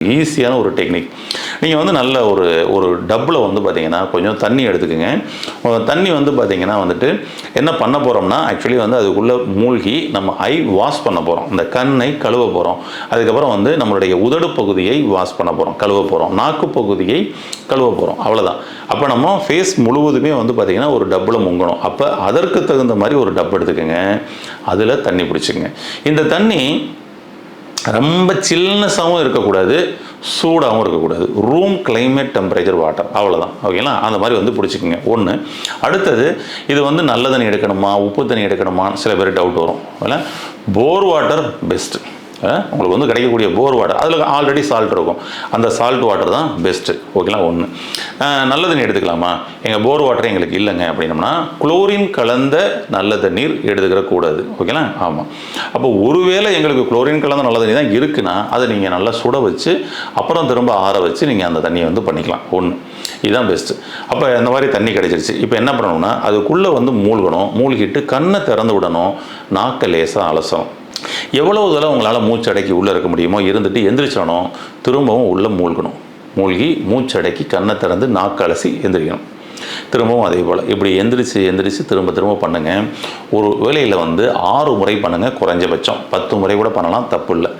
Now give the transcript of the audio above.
ஈஸியான ஒரு டெக்னிக். நீங்கள் வந்து நல்ல ஒரு ஒரு டப்பில் வந்து பார்த்தீங்கன்னா கொஞ்சம் தண்ணி எடுத்துக்கோங்க. தண்ணி வந்து பார்த்தீங்கன்னா வந்துட்டு என்ன பண்ண போகிறோம்னா, ஆக்சுவலி வந்து அதுக்குள்ளே மூழ்கி நம்ம ஐ வாஷ் பண்ண போகிறோம். இந்த கண்ணை கழுவ போகிறோம். அதுக்கப்புறம் வந்து நம்மளுடைய உதடு பகுதியை வாஷ் பண்ண போகிறோம், கழுவ போகிறோம். நாக்கு பகுதியை கழுவ போகிறோம், அவ்வளோதான். அப்போ நம்ம ஃபேஸ் முழுவதுமே வந்து பார்த்திங்கன்னா ஒரு டப்பில் முங்கணும். அப்போ அதற்கு தகுந்த மாதிரி ஒரு டப் எடுத்துக்கோங்க. அதில் தண்ணி பிடிச்சிக்கங்க. இந்த தண்ணி ரொம்ப சில்னஸாகவும் இருக்கக்கூடாது, சூடாகவும் இருக்கக்கூடாது. ரூம் கிளைமேட் டெம்பரேச்சர் வாட்டர், அவ்வளோதான். ஓகேங்களா? அந்த மாதிரி வந்து பிடிச்சிக்கோங்க. ஒன்று. அடுத்தது, இது வந்து நல்ல தண்ணி எடுக்கணுமா, உப்பு தண்ணி எடுக்கணுமான்னு சில பேர் டவுட் வரும். இல்லை, போர் வாட்டர் பெஸ்ட்டு. உங்களுக்கு வந்து கிடைக்கக்கூடிய போர் வாட்டர், அதில் ஆல்ரெடி சால்ட் இருக்கும், அந்த சால்ட் வாட்டர் தான் பெஸ்ட்டு. ஓகேங்களா? ஒன்று. நல்ல தண்ணி எடுத்துக்கலாமா, எங்கள் போர் வாட்டர் எங்களுக்கு இல்லைங்க அப்படின்னம்னா குளோரின் கலந்த நல்ல தண்ணீர் எடுத்துக்கிற கூடாது. ஓகேங்களா? ஆமாம். அப்போ ஒருவேளை எங்களுக்கு குளோரின் கலந்த நல்ல தண்ணி தான் இருக்குன்னா அதை நீங்கள் நல்லா சுட வச்சு அப்புறம் திரும்ப ஆற வச்சு நீங்கள் அந்த தண்ணியை வந்து பண்ணிக்கலாம். ஒன்று. இதுதான் பெஸ்ட்டு. அப்போ இந்த மாதிரி தண்ணி கிடைச்சிருச்சு. இப்போ என்ன பண்ணணும்னா அதுக்குள்ளே வந்து மூழ்கணும். மூழ்கிட்டு கண்ணை திறந்து விடணும், நாக்கை லேசாக அலசணும். எவ்வளோ தூரம் உங்களால் மூச்சடக்கி உள்ளே இருக்க முடியுமோ இருந்துட்டு எந்திரிச்சணும், திரும்பவும் உள்ளே மூழ்கணும். மூழ்கி மூச்சடக்கி கண்ணை திறந்து நாக்கு அலசி எந்திரிக்கணும். திரும்பவும் அதே போல் இப்படி எந்திரிச்சு திரும்ப திரும்ப பண்ணுங்கள். ஒரு வேளையில் வந்து 6 முறை பண்ணுங்கள் குறைஞ்சபட்சம். 10 முறை கூட பண்ணலாம், தப்பு இல்லை.